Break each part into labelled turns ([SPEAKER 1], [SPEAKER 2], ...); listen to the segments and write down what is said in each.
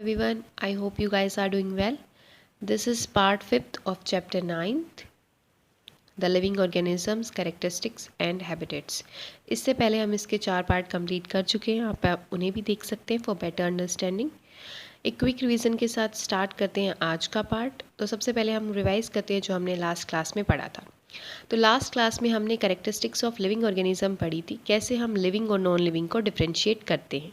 [SPEAKER 1] Everyone, I hope you guys are doing well. This is part 5th of chapter 9th, The Living Organisms, Characteristics and Habitats. इससे पहले हम इसके 4 part complete कर चुके हैं, आप उन्हें भी देख सकते हैं फॉर बेटर अंडरस्टैंडिंग। एक क्विक रिवीजन के साथ स्टार्ट करते हैं आज का पार्ट। तो सबसे पहले हम रिवाइज करते हैं जो हमने लास्ट क्लास में पढ़ा था। तो लास्ट क्लास में हमने कैरेक्टरिस्टिक्स ऑफ लिविंग ऑर्गेनिज्म पढ़ी थी, कैसे हम लिविंग और नॉन लिविंग को डिफ्रेंशिएट करते हैं।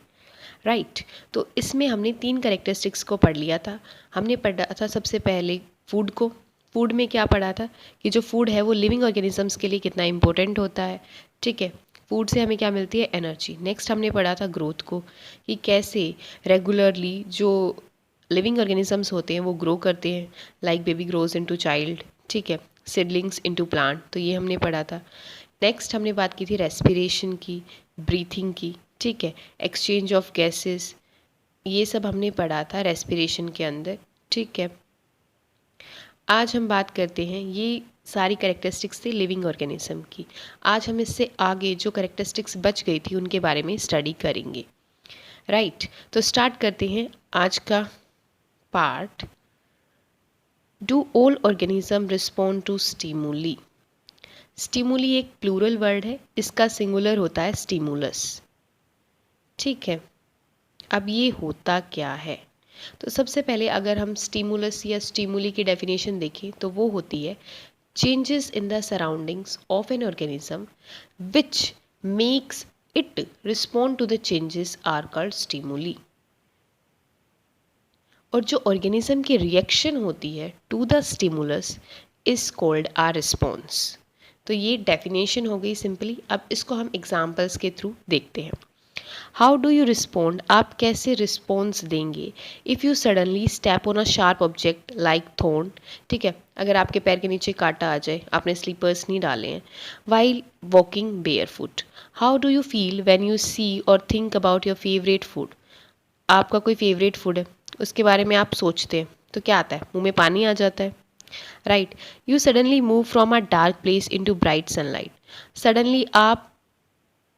[SPEAKER 1] राइट तो इसमें हमने 3 कैरेक्टरिस्टिक्स को पढ़ लिया था। हमने पढ़ा था सबसे पहले फूड को। फूड में क्या पढ़ा था कि जो फूड है वो लिविंग ऑर्गेनिजम्स के लिए कितना इंपॉर्टेंट होता है। ठीक है, फूड से हमें क्या मिलती है, एनर्जी। नेक्स्ट हमने पढ़ा था ग्रोथ को, कि कैसे रेगुलरली जो लिविंग ऑर्गेनिजम्स होते हैं वो ग्रो करते हैं, like baby grows into child. ठीक है, सीडलिंग्स इनटू प्लांट, तो ये हमने पढ़ा था। नेक्स्ट हमने बात की थी रेस्पिरेशन की, ब्रीथिंग की। ठीक है, एक्सचेंज ऑफ गैसेस, ये सब हमने पढ़ा था रेस्पिरेशन के अंदर। ठीक है, आज हम बात करते हैं, ये सारी कैरेक्टरिस्टिक्स थी लिविंग ऑर्गेनिज्म की। आज हम इससे आगे जो कैरेक्टरिस्टिक्स बच गई थी उनके बारे में स्टडी करेंगे। राइट तो स्टार्ट करते हैं आज का part. Do all organism respond to stimuli. Stimuli एक प्लूरल वर्ड है, इसका सिंगुलर होता है स्टिमुलस। ठीक है, अब ये होता क्या है, तो सबसे पहले अगर हम स्टिमुलस या स्टिमुली की डेफिनेशन देखें तो वो होती है changes in the surroundings of an organism which makes it respond to the changes are called stimuli. और जो ऑर्गेनिज्म की रिएक्शन होती है to the stimulus is called are response. तो ये डेफिनेशन हो गई सिंपली। अब इसको हम एग्जाम्पल्स के थ्रू देखते हैं। हाउ डू यू रिस्पॉन्ड, आप कैसे रिस्पॉन्स देंगे if you suddenly step on a sharp object like thorn. ठीक है, अगर आपके पैर के नीचे कांटा आ जाए, आपने स्लीपर्स नहीं डाले हैं, while walking barefoot. How do you feel when you see और think about your favourite food. आपका कोई फेवरेट फूड है, उसके बारे में आप सोचते हैं तो क्या आता है, मुंह में पानी आ जाता है। Right, you suddenly move from a dark place into bright sunlight. Suddenly आप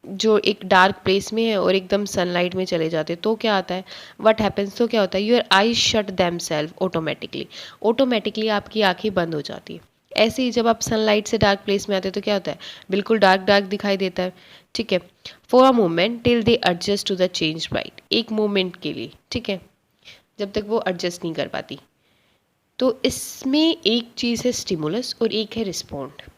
[SPEAKER 1] जो एक डार्क प्लेस में है और एकदम सनलाइट में चले जाते तो क्या आता है, व्हाट हैपन्स, तो क्या होता है, your eyes shut them self automatically. Automatically आपकी आंखें बंद हो जाती है। ऐसे ही जब आप सनलाइट से डार्क प्लेस में आते तो क्या होता है, बिल्कुल डार्क डार्क दिखाई देता है। ठीक है, for a moment till they adjust to the change bright, एक मोमेंट के लिए। ठीक है, जब तक वो एडजस्ट नहीं कर पाती। तो इसमें एक चीज़ है स्टिमुलस और एक है रिस्पॉन्ड।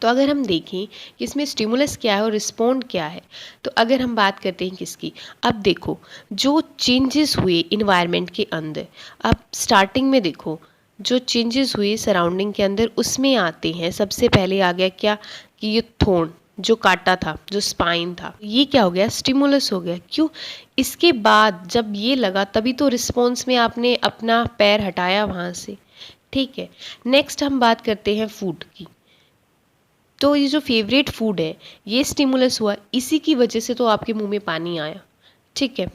[SPEAKER 1] तो अगर हम देखें कि इसमें स्टिमुलस क्या है और रिस्पॉन्ड क्या है, तो अगर हम बात करते हैं किसकी, अब देखो जो चेंजेस हुए इन्वायरमेंट के अंदर, अब स्टार्टिंग में देखो जो चेंजेस हुए सराउंडिंग के अंदर उसमें आते हैं। सबसे पहले आ गया क्या, कि ये थॉर्न जो काटा था, जो स्पाइन था, ये क्या हो गया, स्टिमुलस हो गया। क्यों, इसके बाद जब ये लगा तभी तो रिस्पॉन्स में आपने अपना पैर हटाया वहाँ से। ठीक है, नेक्स्ट हम बात करते हैं फूड की। तो ये जो फेवरेट फूड है ये स्टिमुलस हुआ, इसी की वजह से तो आपके मुंह में पानी आया। ठीक है,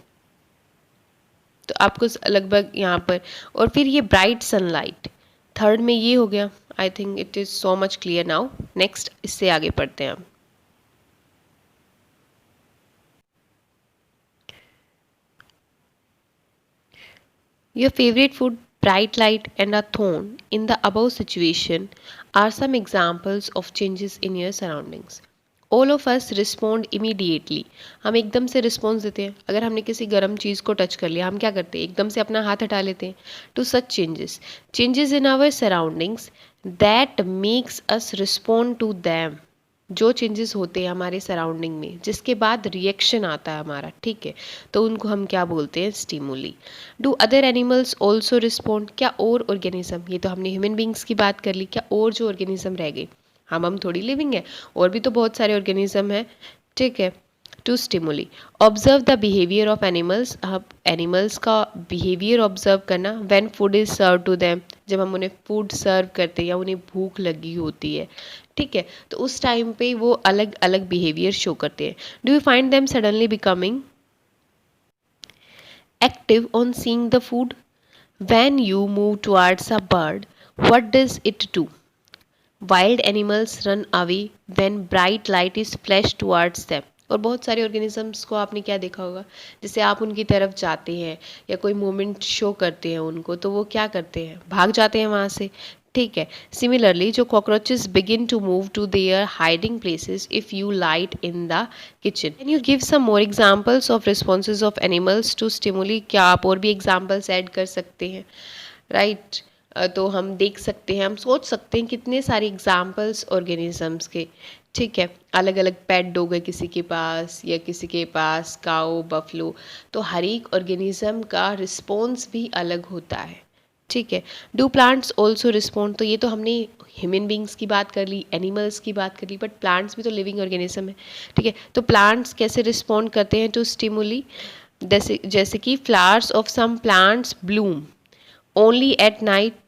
[SPEAKER 1] तो आपको लगभग यहाँ पर, और फिर ये ब्राइट सनलाइट थर्ड में ये हो गया। I think it is so much clear now. Next इससे आगे पढ़ते हैं हम। Your favourite food, bright light and a thorn in the above situation are some examples of changes in your surroundings. All of us respond immediately. हम एकदम से response देते हैं। अगर हमने किसी गर्म चीज़ को टच कर लिया, हम क्या करते हैं, एकदम से अपना हाथ हटा लेते हैं। To such changes in our surroundings that makes us respond to them. जो चेंजेस होते हैं हमारे सराउंडिंग में जिसके बाद रिएक्शन आता है हमारा। ठीक है, तो उनको हम क्या बोलते हैं, stimuli. Do other animals also respond, क्या और ऑर्गेनिज्म, ये तो हमने ह्यूमन बींग्स की बात कर ली, क्या और जो ऑर्गेनिज्म रह गए, हम थोड़ी लिविंग है, और भी तो बहुत सारे ऑर्गेनिज्म हैं। ठीक है, to stimuli. Observe the behaviour of animals, अब एनिमल्स का बिहेवियर ऑब्जर्व करना। When food is serve to them, जब हम उन्हें फूड सर्व करते हैं या उन्हें भूख लगी होती है। ठीक है, तो उस टाइम पे वो अलग अलग बिहेवियर शो करते हैं। Do you find them suddenly becoming active on seeing the food. When you move towards a bird, what does it do. Wild animals run away when bright light is flashed towards them. और बहुत सारे organisms को आपने क्या देखा होगा, जैसे आप उनकी तरफ जाते हैं या कोई मूवमेंट शो करते हैं उनको, तो वो क्या करते हैं, भाग जाते हैं वहाँ से। ठीक है, सिमिलरली जो cockroaches begin to move to their hiding places if you light in the kitchen. Can you give some more examples of responses of animals to stimuli? क्या आप और भी एग्जांपल्स ऐड कर सकते हैं? राइट तो हम देख सकते हैं, हम सोच सकते हैं कितने सारे एग्जाम्पल्स ऑर्गेनिजम्स के। ठीक है, अलग अलग पेट डॉग है किसी के पास या किसी के पास काऊ बफलो, तो हर एक ऑर्गेनिज्म का रिस्पॉन्स भी अलग होता है। ठीक है, डू प्लांट्स ऑल्सो रिस्पॉन्ड? तो ये तो हमने ह्यूमन बींग्स की बात कर ली, एनिमल्स की बात कर ली, बट प्लांट्स भी तो लिविंग ऑर्गेनिज्म है। ठीक है, तो प्लांट्स कैसे रिस्पॉन्ड करते हैं टू स्टिमुली? जैसे जैसे कि flowers of some plants bloom only at night.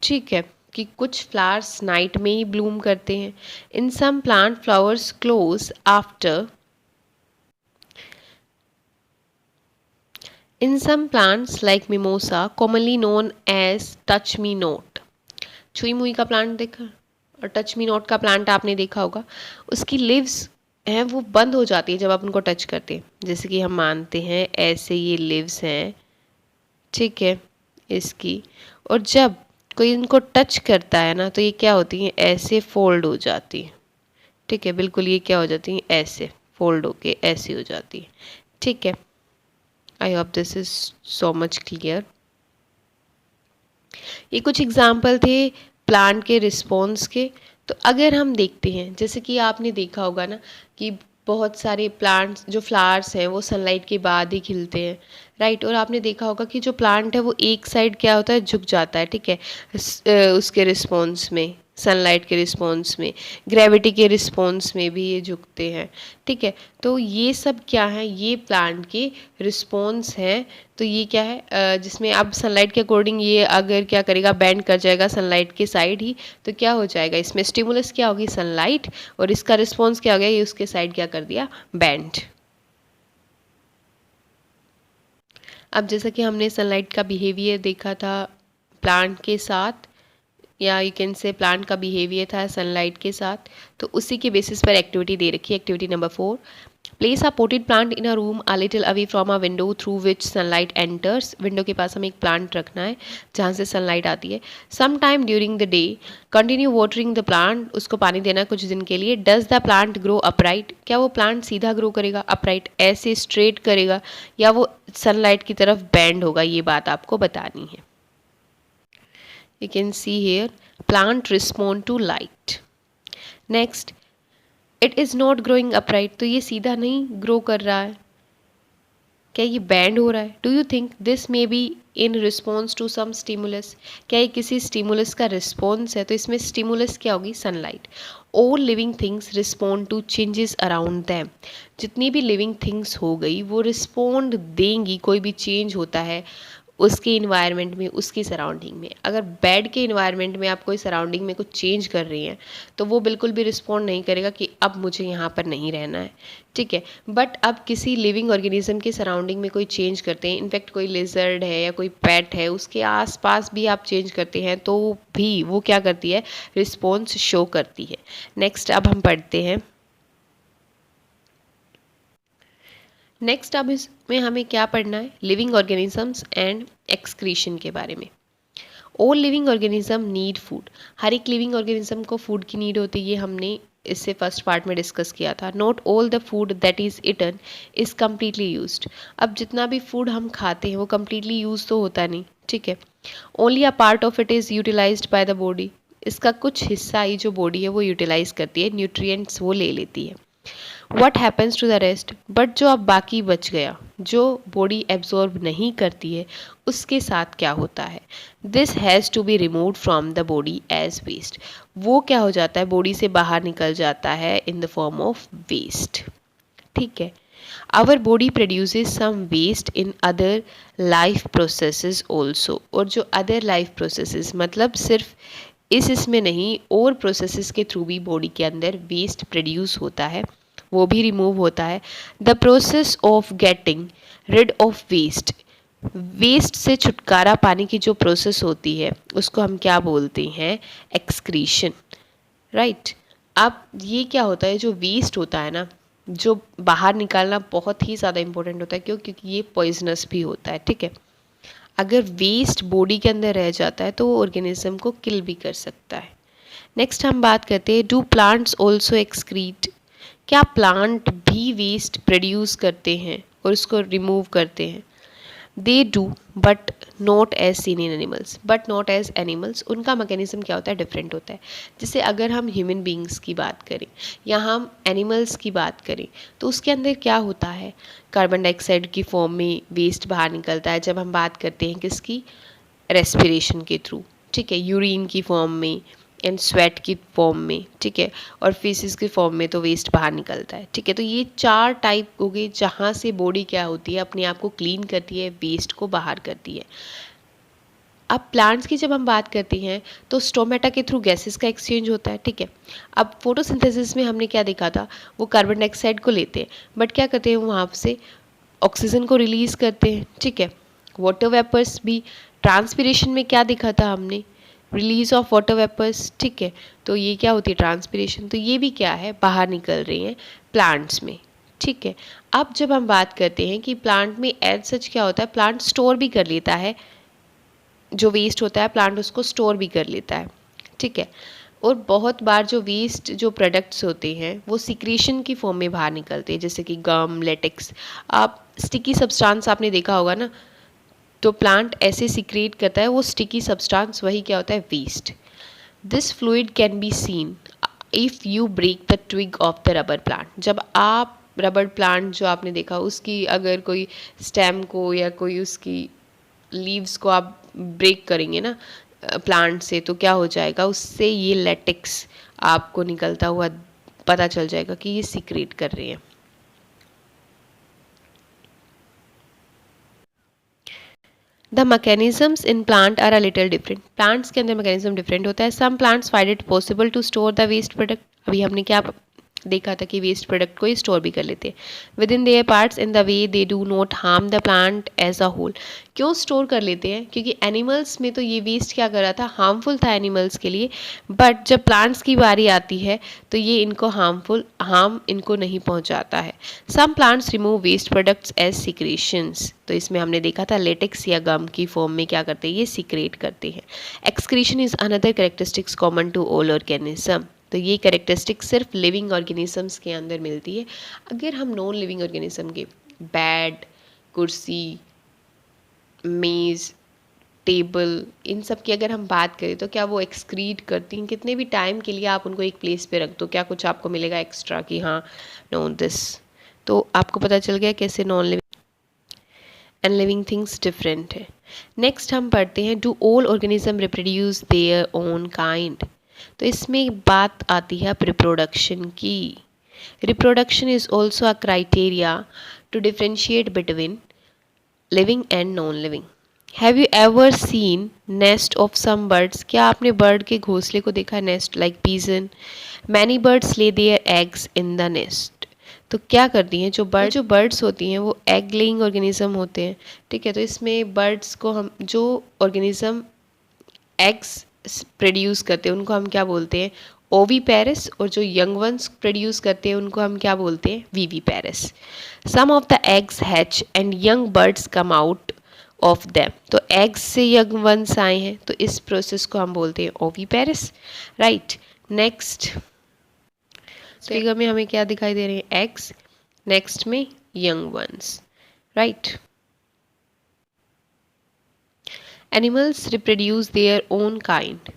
[SPEAKER 1] ठीक है, कि कुछ फ्लावर्स नाइट में ही ब्लूम करते हैं। In some plant flowers close after, in some plants like mimosa commonly known as touch me not. छुई मुई का प्लांट देखा और टच मी नॉट का प्लांट आपने देखा होगा, उसकी लिव्स हैं वो बंद हो जाती है जब आप उनको टच करते हैं। जैसे कि हम मानते हैं ऐसे ये लिव्स हैं, ठीक है, इसकी, और जब कोई इनको टच करता है ना तो ये क्या होती हैं, ऐसे फोल्ड हो जाती है। ठीक है, बिल्कुल ये क्या हो जाती हैं, ऐसे फोल्ड होके ऐसे हो जाती है। ठीक है, I hope this is so much clear. ये कुछ एग्जाम्पल थे प्लांट के रिस्पॉन्स के। तो अगर हम देखते हैं, जैसे कि आपने देखा होगा ना कि बहुत सारे प्लांट्स जो फ्लावर्स हैं वो सनलाइट के बाद ही खिलते हैं, राइट। और आपने देखा होगा कि जो प्लांट है वो एक साइड क्या होता है, झुक जाता है। ठीक है, उसके रिस्पॉन्स में, सनलाइट के रिस्पॉन्स में, ग्रेविटी के रिस्पॉन्स में भी ये झुकते हैं। ठीक है, तो ये सब क्या है, ये प्लांट के रिस्पॉन्स हैं। तो ये क्या है, जिसमें अब सनलाइट के अकॉर्डिंग ये अगर क्या करेगा, बैंड कर जाएगा सनलाइट के साइड ही, तो क्या हो जाएगा, इसमें स्टिमुलस क्या होगी, सनलाइट, और इसका रिस्पॉन्स क्या हो गया, ये उसके साइड क्या कर दिया, बैंड। अब जैसा कि हमने सनलाइट का बिहेवियर देखा था प्लांट के साथ, या यू कैन से प्लांट का बिहेवियर था सनलाइट के साथ, तो उसी के बेसिस पर एक्टिविटी दे रखी है। Activity number 4, place a potted plant in a room a little away from a window through which sunlight enters. Window के पास हमें एक प्लांट रखना है जहाँ से सनलाइट आती है। Some time during the day continue watering the plant, उसको पानी देना है कुछ दिन के लिए। Does the plant grow upright? क्या वो प्लांट सीधा ग्रो करेगा, अपराइट ऐसे स्ट्रेट करेगा, या वो सनलाइट की तरफ बैंड होगा, ये बात आपको बतानी है। You can see here plant respond to light. Next, it is not growing upright, तो ये सीधा नहीं ग्रो कर रहा है, क्या ये बैंड हो रहा है? Do you think this may be in response to some stimulus? क्या ये किसी स्टिमुलस का रिस्पॉन्स है? तो इसमें स्टिमुलस क्या होगी, sunlight. All living things respond to changes around them. जितनी भी लिविंग थिंग्स हो गई वो रिस्पॉन्ड देंगी, कोई भी चेंज होता है उसके इन्वायरमेंट में, उसकी सराउंडिंग में। अगर बेड के इन्वायरमेंट में आप कोई सराउंडिंग में कुछ चेंज कर रही हैं तो वो बिल्कुल भी रिस्पॉन्ड नहीं करेगा कि अब मुझे यहाँ पर नहीं रहना है। ठीक है, बट अब किसी लिविंग ऑर्गेनिज्म के सराउंडिंग में कोई चेंज करते हैं, इनफैक्ट कोई लिजर्ड है या कोई पेट है उसके आसपास भी आप चेंज करते हैं तो भी वो क्या करती है, रिस्पॉन्स शो करती है। नेक्स्ट अब हम पढ़ते हैं, नेक्स्ट अब इसमें हमें क्या पढ़ना है, लिविंग ऑर्गेनिजम्स एंड एक्सक्रीशन के बारे में। All living organism need food. हर एक लिविंग ऑर्गेनिज्म को फूड की नीड होती है, ये हमने इससे फर्स्ट पार्ट में डिस्कस किया था। Not all the food that is eaten is completely used. अब जितना भी फूड हम खाते हैं वो कम्प्लीटली यूज तो होता नहीं, ठीक है। Only a part of it is utilized by the body. इसका कुछ हिस्सा ही जो बॉडी है वो यूटिलाइज करती है, न्यूट्रिएंट्स वो ले लेती है। What happens to the rest? But जो अब बाकी बच गया, जो बॉडी एब्जॉर्ब नहीं करती है, उसके साथ क्या होता है, this has to be removed from the body as waste. वो क्या हो जाता है, बॉडी से बाहर निकल जाता है in the form of waste. ठीक है, our body produces some waste in other life processes also. और जो अदर लाइफ प्रोसेसेस मतलब सिर्फ इसमें नहीं, और प्रोसेसेस के थ्रू भी बॉडी के अंदर वेस्ट प्रोड्यूस होता है, वो भी रिमूव होता है। The process of getting rid of waste, waste से छुटकारा पाने की जो प्रोसेस होती है उसको हम क्या बोलते हैं, एक्सक्रीशन, राइट। अब ये क्या होता है, जो वेस्ट होता है ना, जो बाहर निकालना बहुत ही ज़्यादा इम्पोर्टेंट होता है। क्यों? क्योंकि ये पॉइजनस भी होता है। ठीक है, अगर वेस्ट बॉडी के अंदर रह जाता है तो वो ऑर्गेनिज्म को किल भी कर सकता है। नेक्स्ट हम बात करते हैं, डू प्लांट्स ऑल्सो एक्सक्रीट? क्या प्लांट भी वेस्ट प्रोड्यूस करते हैं और उसको रिमूव करते हैं? They do but not as seen in animals, but not as animals. उनका मैकेनिज्म क्या होता है? डिफरेंट होता है। जैसे अगर हम ह्यूमन बींग्स की बात करें या हम एनिमल्स की बात करें तो उसके अंदर क्या होता है? कार्बन डाइऑक्साइड की फॉर्म में वेस्ट बाहर निकलता है जब हम बात करते हैं किसकी? रेस्पिरेशन के थ्रू। ठीक है, यूरिन की फॉर्म में एंड स्वेट की फॉर्म में। ठीक है, और फेसिस की फॉर्म में तो वेस्ट बाहर निकलता है। ठीक है, तो ये 4 टाइप हो गए जहाँ से बॉडी क्या होती है, अपने आप को क्लीन करती है, वेस्ट को बाहर करती है। अब प्लांट्स की जब हम बात करते हैं तो स्टोमेटा के थ्रू गैसेस का एक्सचेंज होता है। ठीक है, अब फोटोसिंथेसिस में हमने क्या देखा था? वो कार्बन डाइऑक्साइड को लेते हैं बट क्या करते हैं, वहाँ से ऑक्सीजन को रिलीज करते हैं। ठीक है, वाटर वेपर्स भी, ट्रांसपिरेशन में क्या देखा था हमने? Release of water vapours. ठीक है, तो ये क्या होती है? ट्रांसपिरेशन। तो ये भी क्या है? बाहर निकल रही हैं प्लांट्स में। ठीक है, अब जब हम बात करते हैं कि प्लांट में एज सच क्या होता है, प्लांट स्टोर भी कर लेता है जो वेस्ट होता है, प्लांट उसको स्टोर भी कर लेता है। ठीक है, और बहुत बार जो वेस्ट जो प्रोडक्ट्स होते हैं वो सिक्रीशन की फॉर्म में बाहर निकलते हैं, जैसे कि गम, लेटेक्स। आप स्टिकी सब्सटेंस आपने देखा होगा ना, तो प्लांट ऐसे सिक्रेट करता है वो स्टिकी सब्सटेंस, वही क्या होता है? Waste. This fluid can be seen if you break the twig of the rubber plant. जब आप रबर प्लांट जो आपने देखा उसकी अगर कोई स्टेम को या कोई उसकी लीव्स को आप ब्रेक करेंगे ना प्लांट से, तो क्या हो जाएगा? उससे ये लेटेक्स आपको निकलता हुआ पता चल जाएगा कि ये सीक्रेट कर रहे हैं। The mechanisms in plant are a little different. Plants के अंदर मैकेनिज्म डिफरेंट होता है। Some plants find it possible to store the waste product. अभी हमने क्या देखा था कि वेस्ट प्रोडक्ट को स्टोर भी कर लेते हैं within their parts in the way they do not harm the plant as a whole. क्यों स्टोर कर लेते हैं? क्योंकि एनिमल्स में तो ये वेस्ट क्या कर रहा था? हार्मफुल था एनिमल्स के लिए, बट जब प्लांट्स की बारी आती है तो ये इनको हार्म इनको नहीं पहुंचाता है। Some plants remove waste products as secretions. तो इसमें हमने देखा था लेटेक्स या गम की फॉर्म में क्या करते हैं? ये सिक्रेट करते हैं। Excretion is another characteristics common to all organism. तो ये कैरेक्टरिस्टिक सिर्फ लिविंग ऑर्गेनिजम्स के अंदर मिलती है। अगर हम नॉन लिविंग ऑर्गेनिज्म के बेड, कुर्सी, मेज़, टेबल, इन सब की अगर हम बात करें तो क्या वो एक्सक्रीट करती हैं? कितने भी टाइम के लिए आप उनको एक प्लेस पे रख दो, क्या कुछ आपको मिलेगा एक्स्ट्रा कि हाँ नो दिस? तो आपको पता चल गया कैसे non living and living things different है। नेक्स्ट हम पढ़ते हैं, do all organism reproduce their own kind? तो इसमें बात आती है रिप्रोडक्शन की। Reproduction is also a criteria to differentiate between living and non living. Have you ever seen nest of some birds? क्या आपने बर्ड के घोंसले को देखा? Nest like pigeon. Many birds lay their eggs in the nest. तो क्या करती हैं जो बर्ड्स होती हैं वो एग लेइंग ऑर्गेनिज्म होते हैं। ठीक है, तो इसमें बर्ड्स को हम जो ऑर्गेनिज्म एग्स प्रोड्यूस करते हैं उनको हम क्या बोलते हैं? ओवी पेरिस। और जो यंग वंस प्रोड्यूस करते हैं उनको हम क्या बोलते हैं? Viviparous. Some of the eggs hatch and young birds come out of them. तो एग्स से यंग वंस आए हैं तो इस प्रोसेस को हम बोलते हैं ओवी पेरिस। राइट, नेक्स्ट फिगर में हमें क्या दिखाई दे रहे हैं? एग्स, नेक्स्ट में young ones. Right, animals reproduce their own kind.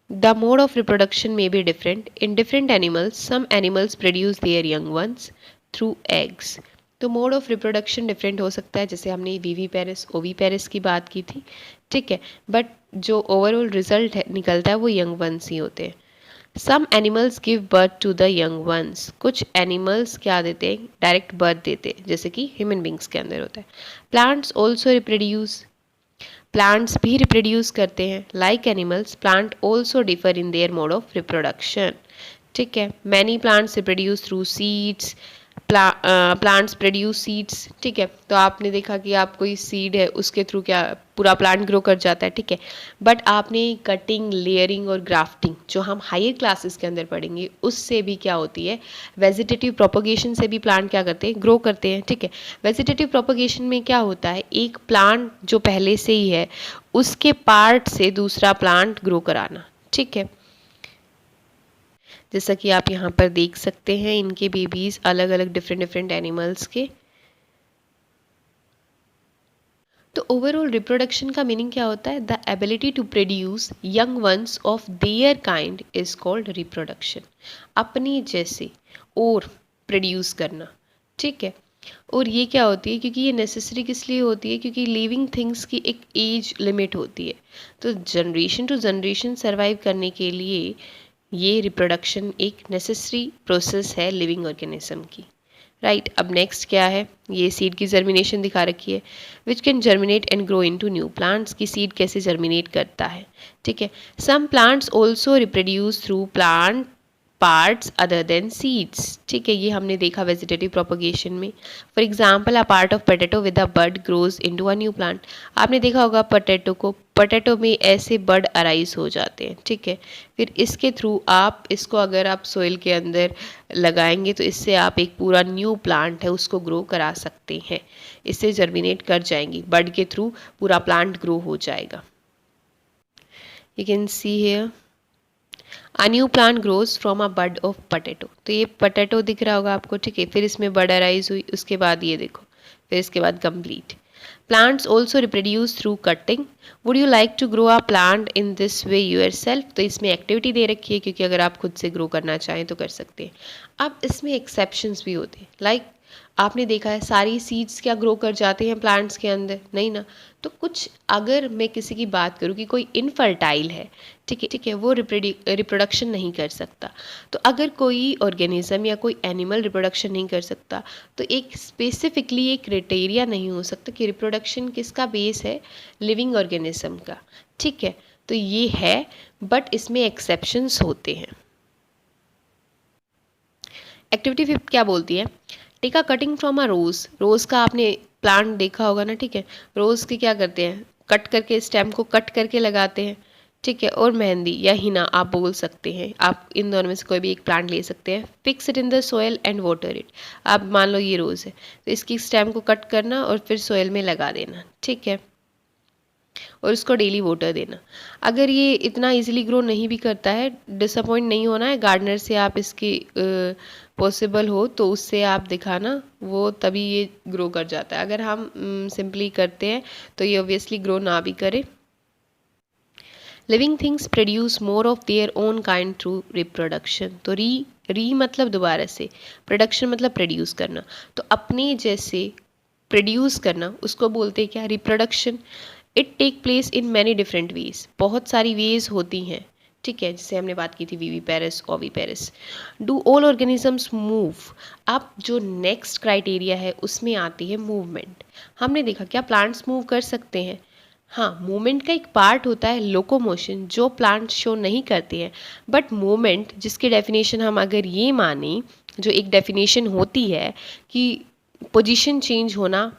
[SPEAKER 1] The mode of reproduction may be different. In different animals, some animals produce their young ones through eggs. तो mode of reproduction different हो सकता है, जैसे हमने वीवी Paris, ओवी Paris की बात की थी। ठीक है, बट जो ओवरऑल रिजल्ट निकलता है वो यंग वंस ही होते हैं। Some animals give birth to the young ones. कुछ एनिमल्स क्या देते हैं? डायरेक्ट बर्थ देते हैं, जैसे कि ह्यूमन बींग्स के अंदर होता है। Plants also reproduce. प्लांट्स भी रिप्रोड्यूस करते हैं। Like animals, plant also differ in their mode of reproduction. ठीक है, many plants reproduce through seeds, plants produce seeds, ठीक है। तो आपने देखा कि आप कोई सीड है उसके थ्रू क्या पूरा प्लांट ग्रो कर जाता है, ठीक है। बट आपने कटिंग, लेयरिंग और ग्राफ्टिंग जो हम हायर क्लासेस के अंदर पढ़ेंगे उससे भी क्या होती है, वेजिटेटिव प्रोपगेशन से भी प्लांट क्या करते हैं, ग्रो करते हैं, ठीक है। वेजिटेटिव प्रोपगेशन में क्या होता है, एक प्लांट जो पहले से ही है उसके पार्ट से दूसरा प्लांट ग्रो कराना, ठीक है। जैसा कि आप यहाँ पर देख सकते हैं इनके बेबीज अलग अलग डिफरेंट डिफरेंट एनिमल्स के। तो ओवरऑल रिप्रोडक्शन का मीनिंग क्या होता है, the ability to produce young ones of their kind is called reproduction. अपने जैसे और प्रोड्यूस करना, ठीक है। और ये क्या होती है, क्योंकि ये नेसेसरी किस लिए होती है, क्योंकि लिविंग थिंग्स की एक एज लिमिट होती है। तो जनरेशन टू जनरेशन सर्वाइव करने के लिए ये रिप्रोडक्शन एक नेसेसरी प्रोसेस है लिविंग ऑर्गेनिज्म की, राइट। अब नेक्स्ट क्या है, ये सीड की जर्मिनेशन दिखा रखी है, which can germinate and grow into new plants, की सीड कैसे जर्मिनेट करता है, ठीक है। Some plants also reproduce through plant parts other than seeds, ठीक है। ये हमने देखा वेजिटेटिव प्रोपगेशन में। For example a part of potato with a bud grows into a new plant. आपने देखा होगा पोटैटो में ऐसे बड अराइज हो जाते हैं, ठीक है। फिर इसके थ्रू आप इसको अगर आप सोइल के अंदर लगाएंगे तो इससे आप एक पूरा न्यू प्लांट है उसको ग्रो करा सकते हैं। इससे जर्मिनेट कर जाएंगी, बड के थ्रू पूरा प्लांट ग्रो हो जाएगा। You can see here a new plant grows from a bud of potato. तो ये पोटैटो दिख रहा होगा आपको, ठीक है। फिर इसमें बड अराइज हुई, उसके बाद ये देखो, फिर इसके बाद complete. Plants also reproduce through cutting. Would you like to grow a plant in this way yourself. तो इसमें एक्टिविटी दे रखी है, क्योंकि अगर आप खुद से ग्रो करना चाहें तो कर सकते हैं। अब इसमें एक्सेप्शंस भी होते हैं, लाइक आपने देखा है सारी सीड्स क्या ग्रो कर जाते हैं प्लांट्स के अंदर, नहीं ना। तो कुछ, अगर मैं किसी की बात करूँ कि कोई इनफर्टाइल है, ठीक है, वो रिप्रोडक्शन नहीं कर सकता। तो अगर कोई ऑर्गेनिज्म या कोई एनिमल रिप्रोडक्शन नहीं कर सकता तो एक स्पेसिफिकली एक क्राइटेरिया नहीं हो सकता कि रिप्रोडक्शन किसका बेस है, लिविंग ऑर्गेनिज्म का, ठीक है। तो ये है, बट इसमें एक्सेप्शंस होते हैं। एक्टिविटी 5 क्या बोलती है, take a cutting from a rose. Rose का आपने प्लांट देखा होगा ना, ठीक है। रोज के क्या करते हैं, कट करके स्टेम को कट करके लगाते हैं, ठीक है। और मेहंदी या हिना आप बोल सकते हैं, आप इन दोनों में से कोई भी एक प्लांट ले सकते हैं। Fix it in the soil and water it. आप मान लो ये रोज है तो इसकी स्टेम को कट करना और फिर सोयल में लगा देना, ठीक है। और उसको डेली वाटर देना। अगर ये इतना इजीली ग्रो नहीं भी करता है, डिसअपॉइंट नहीं होना है, गार्डनर से आप इसकी पॉसिबल हो तो उससे आप दिखाना, वो तभी ये ग्रो कर जाता है। अगर हम सिंपली करते हैं तो ये ऑब्वियसली ग्रो ना भी करे। Living things produce more of their own kind through reproduction. तो री मतलब दोबारा से, प्रोडक्शन मतलब प्रोड्यूस करना। तो अपने जैसे प्रोड्यूस करना उसको बोलते हैं क्या, reproduction. It take place in many different ways. बहुत सारी वेज होती हैं, ठीक है। जैसे हमने बात की थी वीवी पेरिस, ओवी Paris. Do all organisms move. अब जो नेक्स्ट क्राइटेरिया है उसमें आती है मूवमेंट। हमने देखा क्या प्लांट्स मूव कर सकते हैं, हाँ। मूवमेंट का एक पार्ट होता है लोकोमोशन, जो प्लांट शो नहीं करते हैं। बट मूवमेंट जिसकी डेफिनेशन हम अगर ये माने, जो एक डेफिनेशन होती है कि पोजीशन चेंज होना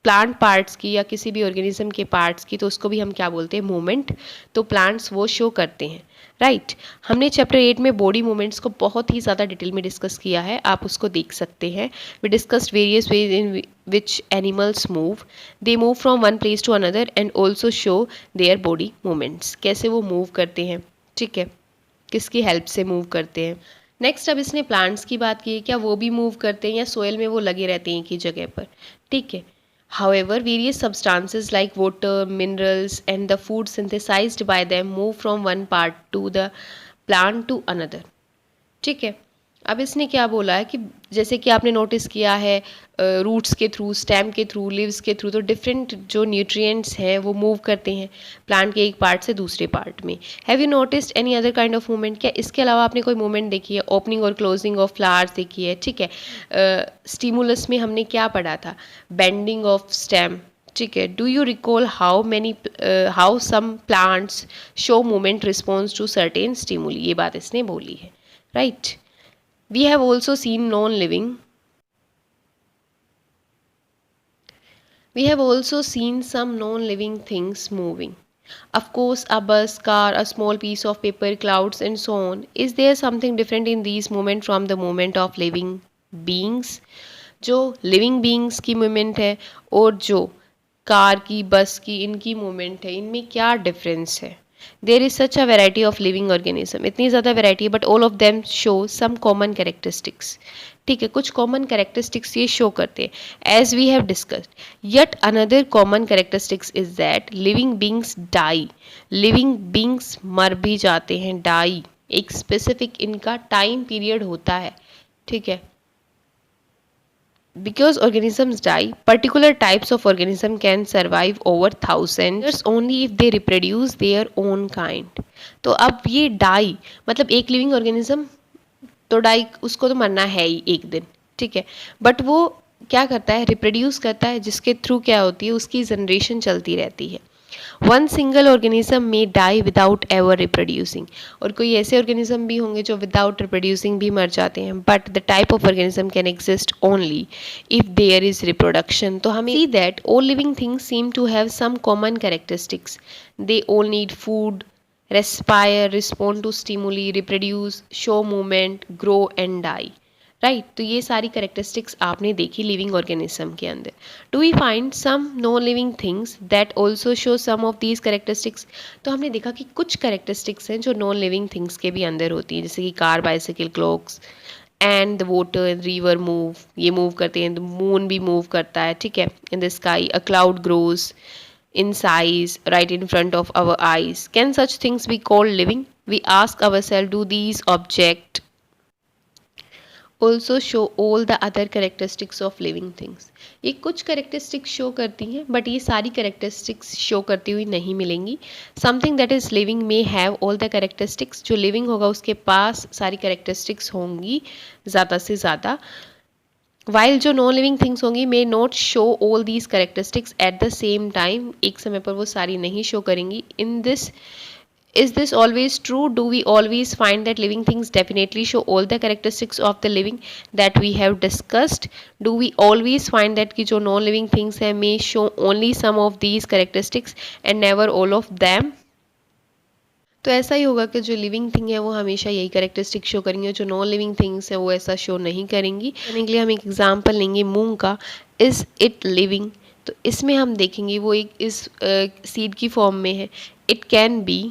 [SPEAKER 1] प्लांट पार्ट्स की या किसी भी ऑर्गेनिज्म के पार्ट्स की, तो उसको भी हम क्या बोलते हैं, मूवमेंट। तो प्लांट्स वो शो करते हैं, राइट। हमने चैप्टर 8 में बॉडी मूवमेंट्स को बहुत ही ज़्यादा डिटेल में डिस्कस किया है, आप उसको देख सकते हैं। We discussed various ways in which animals move. They move from one place to another and also show their body movements, कैसे वो मूव करते हैं, ठीक है, किसकी हेल्प से मूव करते हैं। नेक्स्ट अब इसने प्लांट्स की बात की है, क्या वो भी मूव करते हैं या सोयल में वो लगे रहते हैं एक ही जगह पर, ठीक है। However, various substances like water, minerals, and the food synthesized by them move from one part to the plant to another. ठीक है। अब इसने क्या बोला है कि जैसे कि आपने नोटिस किया है रूट्स के थ्रू, स्टेम के थ्रू, लिव्स के थ्रू, तो डिफरेंट जो न्यूट्रिएंट्स हैं वो मूव करते हैं प्लांट के एक पार्ट से दूसरे पार्ट में। Have you noticed any other kind of movement. क्या इसके अलावा आपने कोई मूवमेंट देखी है, ओपनिंग और क्लोजिंग ऑफ फ्लावर्स देखी है, ठीक है। स्टिमुलस में हमने क्या पढ़ा था, बेंडिंग ऑफ स्टेम, ठीक है। Do you recall how some plants show movement response to certain stimuli. ये बात इसने बोली है, right. We have also seen non-living We have also seen some non-living things moving. Of course, a bus, car, a small piece of paper, clouds, and so on. Is there something different in these movements from the movement of living beings? जो living beings की movement है और जो car की, बस की, इनकी movement है, इनमें क्या डिफरेंस है? There is such a variety of living organism, इतनी ज़्यादा वेराइटी है, but all of them show some common characteristics. ठीक है, कुछ कॉमन कैरेक्टरिस्टिक्स ये शो करते हैं as we have discussed. Yet another common characteristics is that living beings die. Living beings मर भी जाते हैं, डाई. एक स्पेसिफिक इनका टाइम पीरियड होता है. ठीक है, because organisms die, particular types of organism can survive over thousands years only if they reproduce their own kind. तो अब ये डाई मतलब एक लिविंग ऑर्गेनिज्म तो डाई, उसको तो मरना है ही एक दिन. ठीक है, बट वो क्या करता है, रिप्रोड्यूस करता है, जिसके थ्रू क्या होती है, उसकी जनरेशन चलती रहती है. वन सिंगल ऑर्गेनिज्म में डाई विदाउट एवर रिप्रोड्यूसिंग. और कोई ऐसे ऑर्गेनिज्म भी होंगे जो विदाउट रिप्रोड्यूसिंग भी मर जाते हैं, but the type of organism can exist only if there is reproduction. तो हमें see that all living things seem to have some common characteristics. They all need food, respire, respond to stimuli, reproduce, show movement, grow and die. Right, तो ये सारी characteristics आपने देखी living organism के अंदर. Do we find some non living things that also show some of these characteristics. तो हमने देखा कि कुछ करेक्टरिस्टिक्स हैं जो नॉन लिविंग थिंग्स के भी अंदर होती हैं, जैसे कि car, bicycle, clocks and the water, river move, ये मूव करते हैं. द मून भी मूव करता है. ठीक है, in the sky a cloud grows in size right in front of our eyes. Can such things be called living? We ask ourselves, do these objects also show all the other characteristics of living things? ये कुछ characteristics show करती हैं, but ये सारी characteristics show करती हुई नहीं मिलेंगी. Something that is living may have all the characteristics. जो लिविंग होगा उसके पास सारी करेक्टरिस्टिक्स होंगी ज़्यादा से ज़्यादा. वाइल जो नॉन लिविंग थिंग्स होंगी may not show all these characteristics at the same time. एक समय पर वो सारी नहीं शो करेंगी. In this, is this always true? Do we always find that living things definitely show all the characteristics of the living that we have discussed? Do we always find that कि जो non living things हैं may show only some of these characteristics and never all of them? तो ऐसा ही होगा कि जो living thing है वो हमेशा यही करेक्टरिस्टिक शो करेंगे, जो नॉन लिविंग थिंग्स है वो ऐसा शो नहीं करेंगी. करने के लिए हम एक एग्जांपल लेंगे मूंग का. Is it living? तो इसमें हम देखेंगे वो एक इस सीड की फॉर्म में है. It can be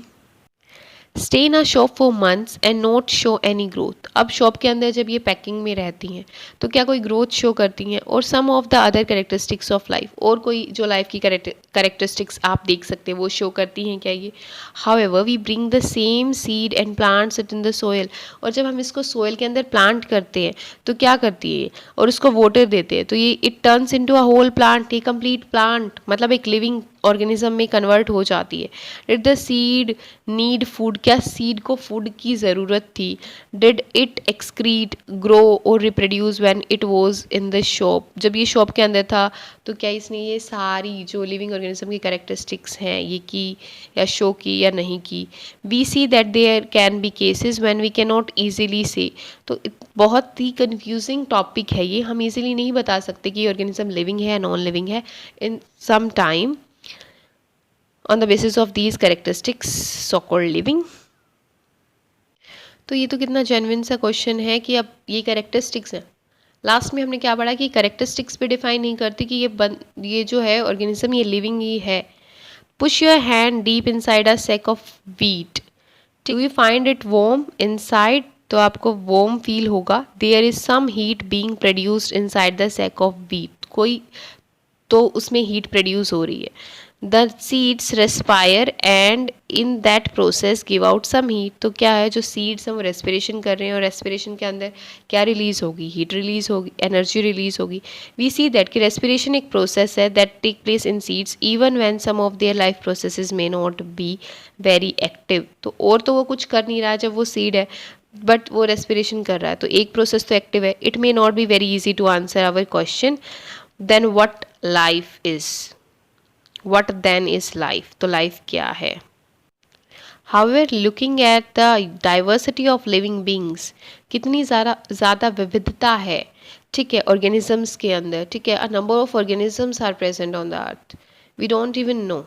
[SPEAKER 1] stay in a shop for months and not show any growth. अब शॉप के अंदर जब ये पैकिंग में रहती हैं तो क्या कोई ग्रोथ शो करती हैं? और some of the other characteristics of life, और कोई जो लाइफ की करेक्टरिस्टिक्स आप देख सकते हैं वो शो करती हैं क्या ये? However we bring the same seed and plants it in the soil. और जब हम इसको सोयल के अंदर प्लांट करते हैं तो क्या करती है ये, और उसको वाटर देते हैं तो ये it turns into a whole plant. ये कंप्लीट प्लांट मतलब एक लिविंग ऑर्गेनिज्म में कन्वर्ट हो जाती है. Did the seed need food? क्या सीड को फूड की ज़रूरत थी? डिड इट एक्सक्रीट, ग्रो और reproduce when it was in the shop? जब ये शॉप के अंदर था तो क्या इसने ये सारी जो लिविंग ऑर्गेनिज्म की कैरेक्टरिस्टिक्स हैं ये की या शो की या नहीं की? We see that there can be cases when we can not easily say. तो बहुत ही कन्फ्यूजिंग टॉपिक है ये. हम इजीली नहीं बता सकते कि ऑर्गेनिज्म लिविंग है या नॉन लिविंग है. In some time on the basis of these characteristics so called living. तो ये तो कितना जेन्युइन सा क्वेश्चन है कि अब ये कैरेक्टरिस्टिक्स हैं. लास्ट में हमने क्या पढ़ा कि कैरेक्टरिस्टिक्स भी डिफाइन नहीं करती कि ये जो है ऑर्गेनिज्म ये लिविंग ही है. Push your hand deep inside a sack of wheat. Do you find it warm inside? तो आपको वार्म फील होगा. There is some heat being produced inside the sack of wheat. कोई तो उसमें हीट प्रोड्यूस हो रही है. The seeds respire and in that process give out some heat. तो क्या है, जो seeds हैं वो respiration कर रहे हैं और respiration के अंदर क्या रिलीज होगी? हीट रिलीज होगी, एनर्जी रिलीज होगी. We see that कि respiration एक process है that take place in seeds even when some of their life processes may not be very active. तो और तो वो कुछ कर नहीं रहा है जब वो seed है, बट वो respiration कर रहा है, तो एक process तो active है. It may not be very easy to answer our question. Then what life is? What then is life? तो life क्या है? However, looking at the diversity of living beings, कितनी ज़्यादा विविधता है. ठीक है, ऑर्गेनिजम्स के अंदर, ठीक है, a number of organisms are present on the earth, we don't even know,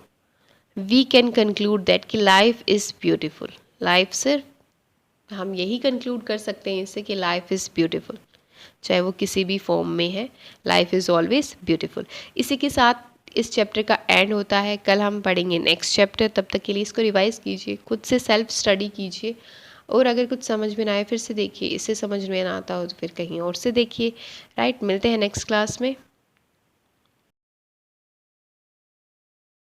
[SPEAKER 1] we can conclude that कि लाइफ इज़ ब्यूटिफुल। लाइफ सिर्फ हम यही कंक्लूड कर सकते हैं इससे कि लाइफ इज़ ब्यूटिफुल, चाहे वो किसी भी फॉर्म में है, लाइफ इज़ ऑलवेज ब्यूटिफुल। इसी के साथ इस चैप्टर का एंड होता है। कल हम पढ़ेंगे नेक्स्ट चैप्टर, तब तक के लिए इसको रिवाइज कीजिए, खुद से सेल्फ स्टडी कीजिए, और अगर कुछ समझ में ना आए फिर से देखिए, इससे समझ में ना आता हो तो फिर कहीं और से देखिए। राइट, मिलते हैं नेक्स्ट क्लास में।